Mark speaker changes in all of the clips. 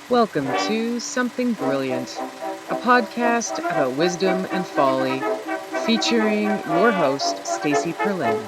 Speaker 1: Welcome to Something Brilliant, a podcast about wisdom and folly, featuring your host, Stacey Perlin.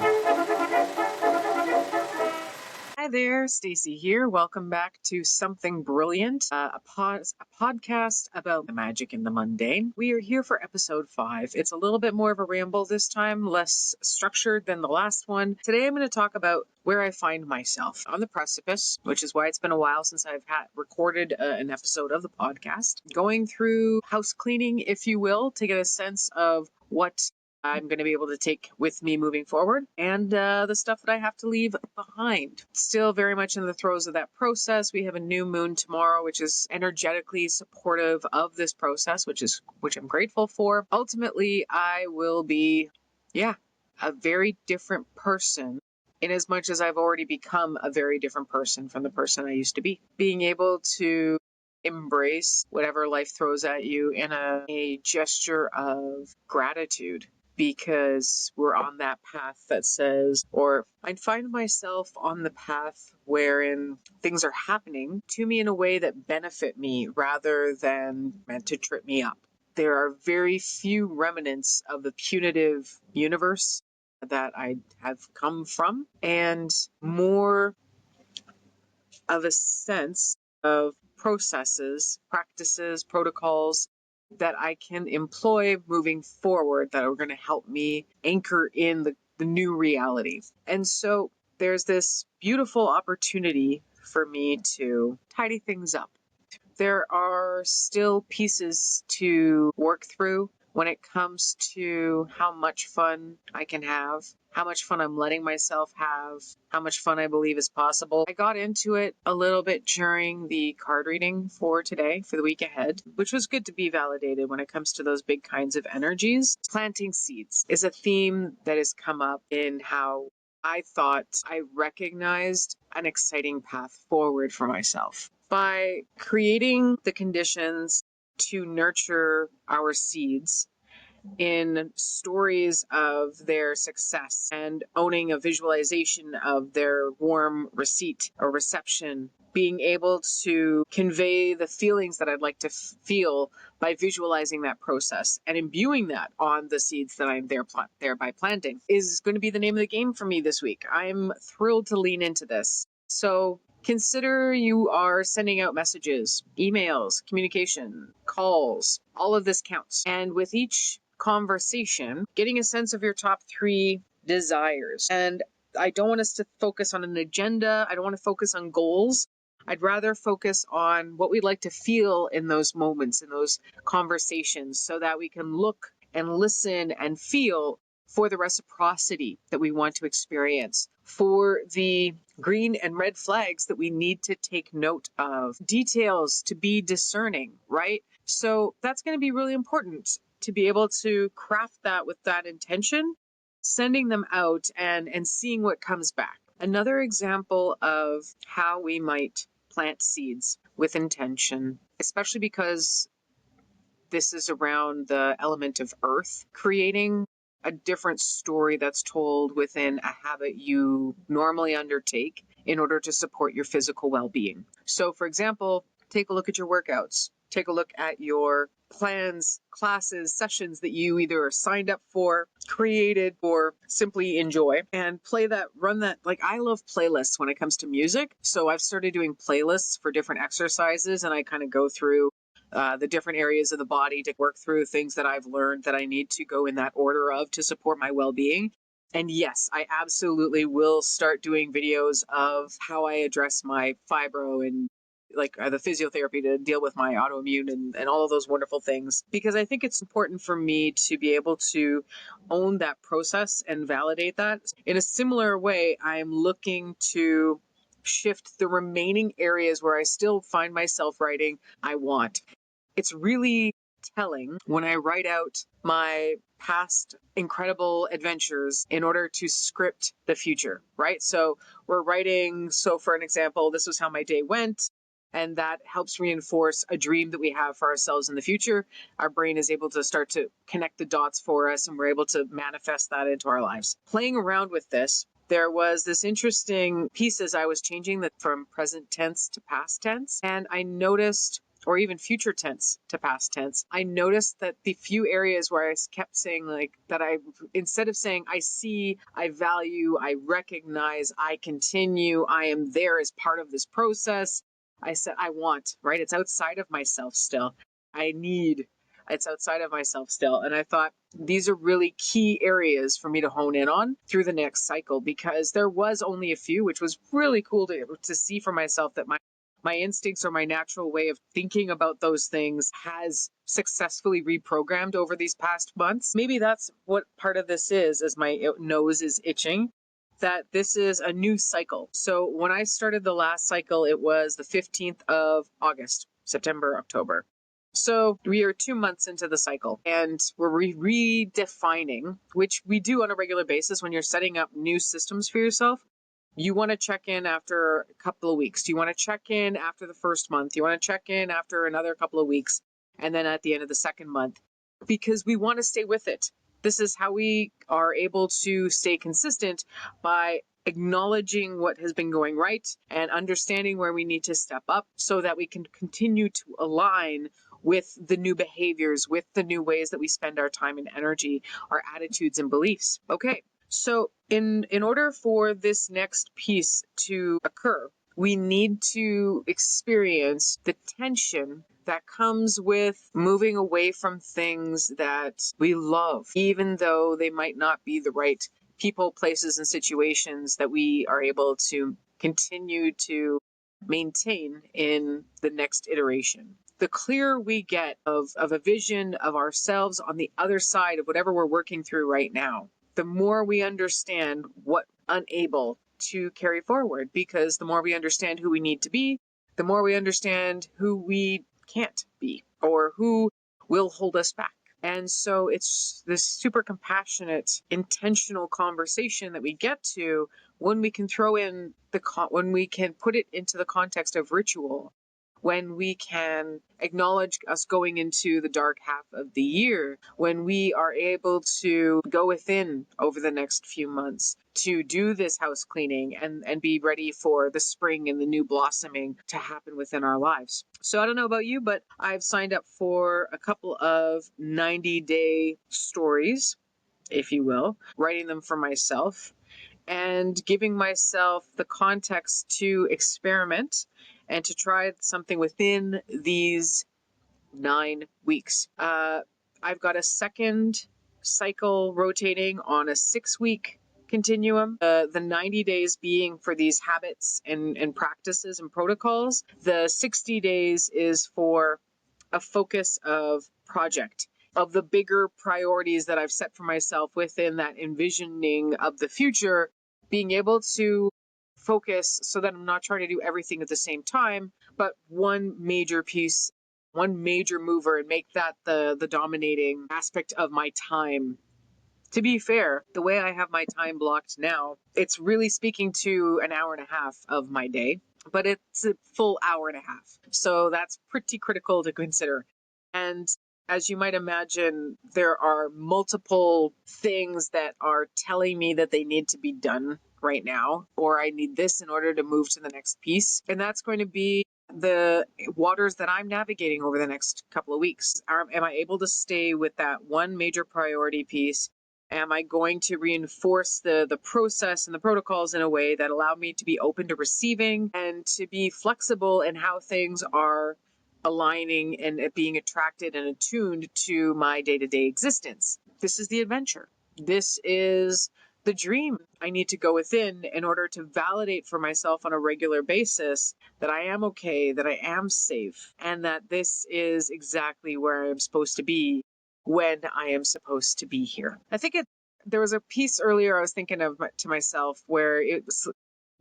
Speaker 1: Hi there, Stacey here. Welcome back to Something Brilliant, a podcast about the magic in the mundane. We are here for episode 5. It's a little bit more of a ramble this time, less structured than the last one. Today I'm going to talk about where I find myself on the precipice, which is why it's been a while since I've recorded an episode of the podcast. Going through house cleaning, if you will, to get a sense of what I'm going to be able to take with me moving forward, and the stuff that I have to leave behind. Still very much in the throes of that process. We have a new moon tomorrow, which is energetically supportive of this process, which I'm grateful for. Ultimately, I will be, a very different person, in as much as I've already become a very different person from the person I used to be. Being able to embrace whatever life throws at you in a gesture of gratitude, because we're on that path that says, or I find myself on the path wherein things are happening to me in a way that benefit me rather than meant to trip me up. There are very few remnants of the punitive universe that I have come from, and more of a sense of processes, practices, protocols that I can employ moving forward that are going to help me anchor in the new reality. And so there's this beautiful opportunity for me to tidy things up. There are still pieces to work through when it comes to how much fun I can have, how much fun I'm letting myself have, how much fun I believe is possible. I got into it a little bit during the card reading for today, for the week ahead, which was good to be validated when it comes to those big kinds of energies. Planting seeds is a theme that has come up in how I thought I recognized an exciting path forward for myself. By creating the conditions to nurture our seeds in stories of their success and owning a visualization of their warm receipt or reception, being able to convey the feelings that I'd like to feel by visualizing that process and imbuing that on the seeds that I'm thereby planting is going to be the name of the game for me this week. I'm thrilled to lean into this. So consider you are sending out messages, emails, communication, calls. All of this counts. And with each conversation, getting a sense of your top 3 desires. And I don't want us to focus on an agenda. I don't want to focus on goals. I'd rather focus on what we'd like to feel in those moments, in those conversations, so that we can look and listen and feel for the reciprocity that we want to experience, for the green and red flags that we need to take note of, details to be discerning, right? So that's going to be really important to be able to craft that with that intention, sending them out and seeing what comes back. Another example of how we might plant seeds with intention, especially because this is around the element of earth, creating a different story that's told within a habit you normally undertake in order to support your physical well-being. So, for example, take a look at your workouts. Take a look at your plans, classes, sessions that you either signed up for, created, or simply enjoy, and run that. Like, I love playlists when it comes to music. So I've started doing playlists for different exercises, and I kind of go through the different areas of the body to work through things that I've learned that I need to go in that order of to support my well-being. And yes, I absolutely will start doing videos of how I address my fibro and the physiotherapy to deal with my autoimmune and all of those wonderful things, because I think it's important for me to be able to own that process and validate that. In a similar way, I'm looking to shift the remaining areas where I still find myself writing, I want. It's really telling when I write out my past incredible adventures in order to script the future, right? So we're writing, so for an example, this was how my day went. And that helps reinforce a dream that we have for ourselves in the future. Our brain is able to start to connect the dots for us, and we're able to manifest that into our lives. Playing around with this there was this interesting piece as I was changing that from present tense to past tense. And I noticed, or even future tense to past tense, I noticed that the few areas where I kept saying like that, instead of saying I see, I value, I recognize, I continue, I am there as part of this process, I said I want, right? It's outside of myself still. I need, it's outside of myself still. And I thought these are really key areas for me to hone in on through the next cycle, because there was only a few, which was really cool to see for myself that my instincts or my natural way of thinking about those things has successfully reprogrammed over these past months. Maybe that's what part of this is, as my nose is itching, that this is a new cycle. So when I started the last cycle, it was the 15th of August, September, October. So we are 2 months into the cycle, and we're redefining, which we do on a regular basis when you're setting up new systems for yourself. You want to check in after a couple of weeks. You want to check in after the first month. You want to check in after another couple of weeks, and then at the end of the second month, because we want to stay with it. This is how we are able to stay consistent, by acknowledging what has been going right and understanding where we need to step up so that we can continue to align with the new behaviors, with the new ways that we spend our time and energy, our attitudes and beliefs. Okay, so in order for this next piece to occur, we need to experience the tension that comes with moving away from things that we love, even though they might not be the right people, places, and situations that we are able to continue to maintain in the next iteration. The clearer we get of a vision of ourselves on the other side of whatever we're working through right now, the more we understand what unable to carry forward, because the more we understand who we need to be, the more we understand who we can't be or who will hold us back. And so it's this super compassionate, intentional conversation that we get to when we can throw in when we can put it into the context of ritual, when we can acknowledge us going into the dark half of the year, when we are able to go within over the next few months to do this house cleaning and be ready for the spring and the new blossoming to happen within our lives. So I don't know about you, but I've signed up for a couple of 90-day stories, if you will, writing them for myself and giving myself the context to experiment and to try something within these 9 weeks. I've got a second cycle rotating on a 6-week continuum. The 90 days being for these habits and practices and protocols. The 60 days is for a focus of project, of the bigger priorities that I've set for myself within that envisioning of the future, being able to focus so that I'm not trying to do everything at the same time, but one major piece, one major mover, and make that the dominating aspect of my time. To be fair, the way I have my time blocked now, it's really speaking to an hour and a half of my day, but it's a full hour and a half. So that's pretty critical to consider. And as you might imagine, there are multiple things that are telling me that they need to be done right now, or I need this in order to move to the next piece. And that's going to be the waters that I'm navigating over the next couple of weeks. Am I able to stay with that one major priority piece? Am I going to reinforce the process and the protocols in a way that allow me to be open to receiving and to be flexible in how things are aligning and being attracted and attuned to my day-to-day existence? This is the adventure. This is the dream. I need to go within in order to validate for myself on a regular basis that I am okay, that I am safe, and that this is exactly where I'm supposed to be when I am supposed to be here. I think there was a piece earlier I was thinking of to myself where it was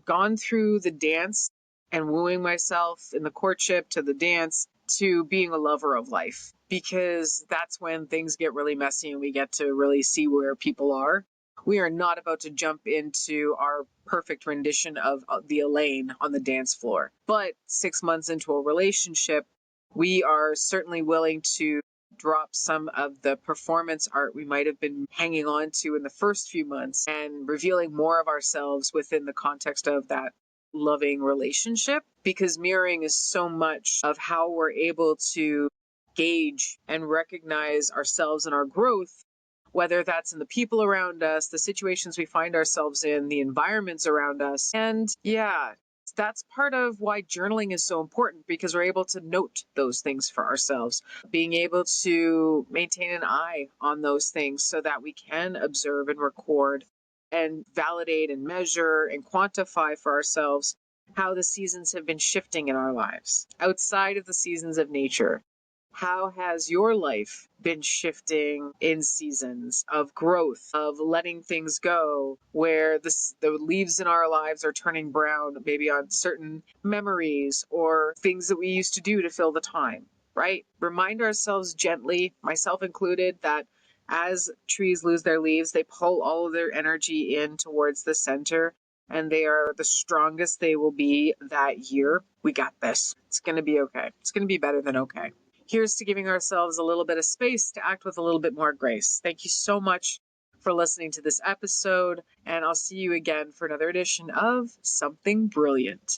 Speaker 1: gone through the dance and wooing myself in the courtship to the dance to being a lover of life, because that's when things get really messy and we get to really see where people are. We are not about to jump into our perfect rendition of the Elaine on the dance floor. But 6 months into a relationship, we are certainly willing to drop some of the performance art we might have been hanging on to in the first few months and revealing more of ourselves within the context of that loving relationship, because mirroring is so much of how we're able to gauge and recognize ourselves and our growth, whether that's in the people around us, the situations we find ourselves in, the environments around us. And yeah, that's part of why journaling is so important, because we're able to note those things for ourselves, being able to maintain an eye on those things so that we can observe and record and validate and measure and quantify for ourselves how the seasons have been shifting in our lives outside of the seasons of nature. How has your life been shifting in seasons of growth, of letting things go, where the leaves in our lives are turning brown, maybe on certain memories or things that we used to do to fill the time, right? Remind ourselves gently, myself included, that as trees lose their leaves, they pull all of their energy in towards the center, and they are the strongest they will be that year. We got this. It's going to be okay. It's going to be better than okay. Here's to giving ourselves a little bit of space to act with a little bit more grace. Thank you so much for listening to this episode, and I'll see you again for another edition of Something Brilliant.